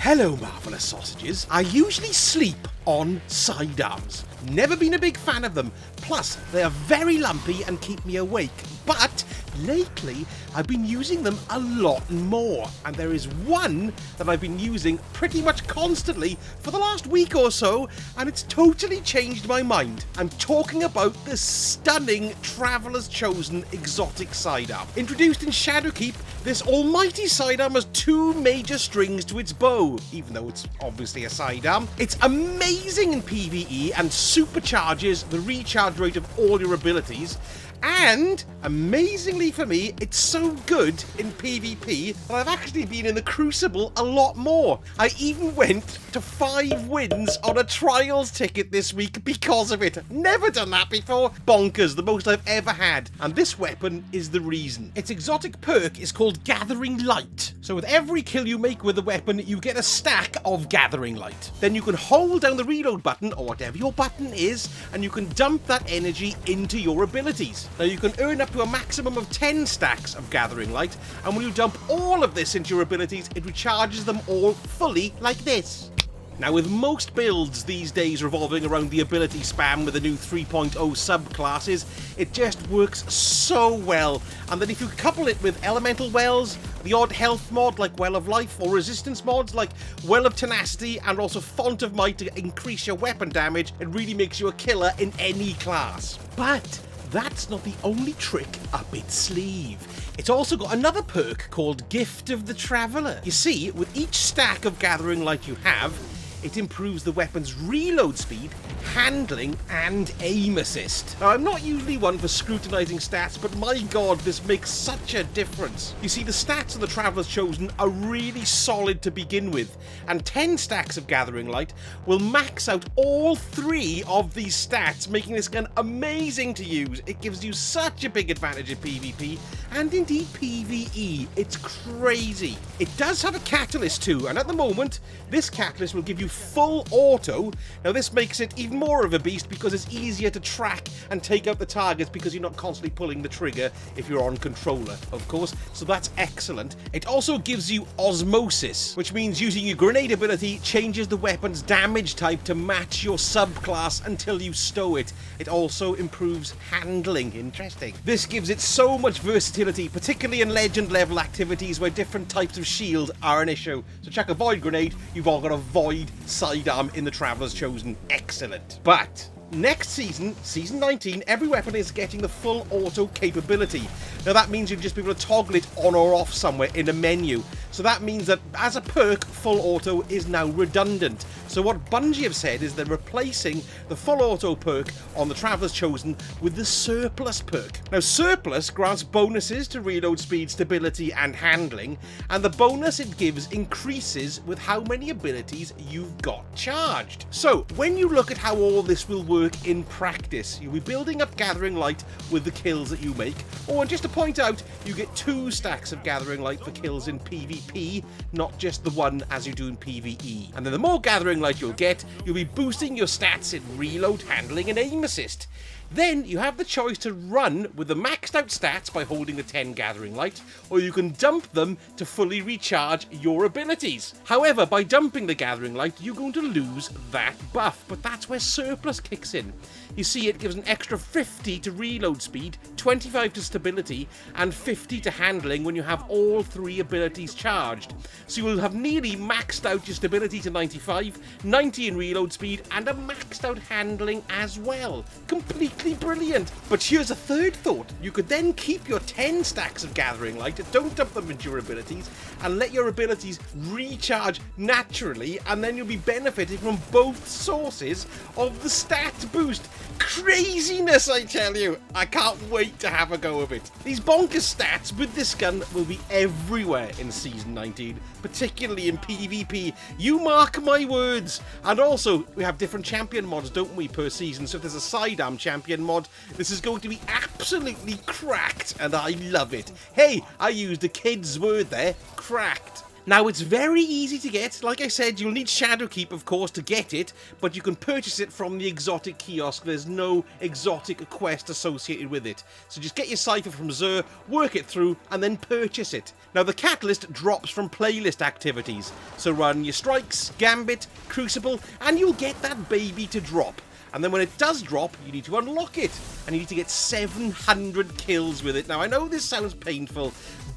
Hello, marvellous sausages. I usually sleep on sidearms. Never been a big fan of them. Plus, they are very lumpy and keep me awake. But lately, I've been using them a lot more. And there is one that I've been using pretty much constantly for the last week or so, and it's totally changed my mind. I'm talking about the stunning Traveler's Chosen exotic sidearm. Introduced in Shadowkeep, this almighty sidearm has two major strings to its bow, even though it's obviously a sidearm. It's amazing in PVE and supercharges the recharge rate of all your abilities. And, amazingly for me, it's so good in PvP that I've actually been in the Crucible a lot more. I even went to 5 wins on a trials ticket this week because of it. Never done that before. Bonkers, the most I've ever had. And this weapon is the reason. Its exotic perk is called Gathering Light. So with every kill you make with the weapon, you get a stack of Gathering Light. Then you can hold down the reload button, or whatever your button is, and you can dump that energy into your abilities. Now you can earn up to a maximum of 10 stacks of Gathering Light, and when you dump all of this into your abilities, it recharges them all fully like this. Now, with most builds these days revolving around the ability spam with the new 3.0 subclasses, it just works so well. And then if you couple it with elemental wells, the odd health mod like Well of Life, or resistance mods like Well of Tenacity, and also Font of Might to increase your weapon damage, it really makes you a killer in any class. But that's not the only trick up its sleeve. It's also got another perk called Gift of the Traveler. You see, with each stack of Gathering Light you have, it improves the weapon's reload speed, handling, and aim assist. Now, I'm not usually one for scrutinizing stats, but my god, this makes such a difference. You see, the stats of the Traveler's Chosen are really solid to begin with, and 10 stacks of Gathering Light will max out all 3 of these stats, making this gun amazing to use. It gives you such a big advantage in PvP, and indeed PvE. It's crazy. It does have a catalyst too, and at the moment, this catalyst will give you full auto. Now this makes it even more of a beast because it's easier to track and take out the targets because you're not constantly pulling the trigger if you're on controller, of course, so that's excellent. It also gives you osmosis, which means using your grenade ability changes the weapon's damage type to match your subclass until you stow it. It also improves handling. Interesting. This gives it so much versatility, particularly in legend level activities where different types of shield are an issue. So chuck a void grenade, you've all got a void sidearm in the Traveler's Chosen. Excellent. But next season, Season 19, every weapon is getting the full auto capability. Now that means you'll just be able to toggle it on or off somewhere in a menu. So that means that as a perk, full auto is now redundant. So what Bungie have said is they're replacing the full auto perk on the Traveler's Chosen with the surplus perk. Now surplus grants bonuses to reload speed, stability and handling, and the bonus it gives increases with how many abilities you've got charged. So when you look at how all this will work in practice, you'll be building up Gathering Light with the kills that you make, or just to point out, you get 2 stacks of Gathering Light for kills in PvP, not just the one as you do in PvE. And then the more Gathering Light you'll get, you'll be boosting your stats in reload, handling and aim assist. Then you have the choice to run with the maxed out stats by holding the 10 Gathering Light, or you can dump them to fully recharge your abilities. However, by dumping the Gathering Light, you're going to lose that buff, but that's where surplus kicks in. You see, it gives an extra 50 to reload speed, 25 to stability, and 50 to handling when you have all 3 abilities charged. So you will have nearly maxed out your stability to 95, 90 in reload speed, and a maxed out handling as well. Completely brilliant. But here's a third thought. You could then keep your 10 stacks of Gathering Light, don't dump them into your abilities, and let your abilities recharge naturally, and then you'll be benefiting from both sources of the stat boost. Craziness, I tell you. I can't wait to have a go of it. These bonkers stats with this gun will be everywhere in Season 19, particularly in PvP. You mark my words. And also, we have different champion mods, don't we, per season? So if there's a sidearm champion mod, this is going to be absolutely cracked, and I love it. Hey, I used a kid's word there, cracked. Now, it's very easy to get. Like I said, you'll need Shadowkeep, of course, to get it, but you can purchase it from the exotic kiosk. There's no exotic quest associated with it. So just get your cipher from Xur, work it through, and then purchase it. Now, the catalyst drops from playlist activities. So run your strikes, gambit, crucible, and you'll get that baby to drop. And then when it does drop, you need to unlock it. And you need to get 700 kills with it. Now, I know this sounds painful,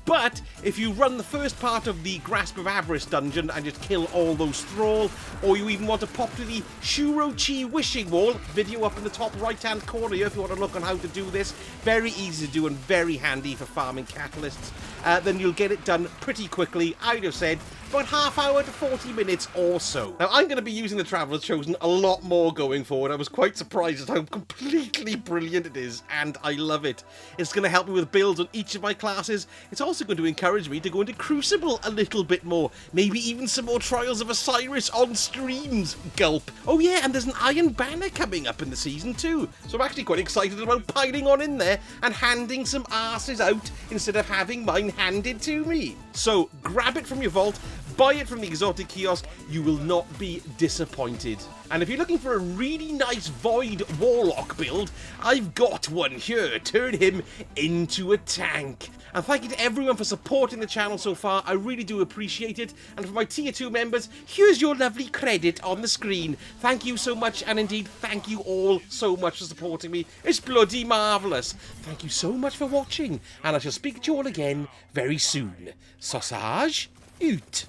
but if you run the first part of the Grasp of Avarice dungeon and just kill all those thrall, or you even want to pop to the Shurochi Wishing Wall, video up in the top right-hand corner here if you want to look on how to do this, very easy to do and very handy for farming catalysts, then you'll get it done pretty quickly. I'd have said about half hour to 40 minutes or so. Now, I'm going to be using the Traveler's Chosen a lot more going forward. I was quite surprised at how completely brilliant it is, and I love it. It's going to help me with builds on each of my classes. It's also going to encourage me to go into Crucible a little bit more. Maybe even some more Trials of Osiris on streams. Gulp. Oh yeah, and there's an Iron Banner coming up in the season too. So I'm actually quite excited about piling on in there and handing some arses out instead of having mine handed to me. So grab it from your vault, buy it from the exotic kiosk, you will not be disappointed. And if you're looking for a really nice Void Warlock build, I've got one here. Turn him into a tank. And thank you to everyone for supporting the channel so far. I really do appreciate it. And for my Tier 2 members, here's your lovely credit on the screen. Thank you so much, and indeed, thank you all so much for supporting me. It's bloody marvellous. Thank you so much for watching, and I shall speak to you all again very soon. Sausage out.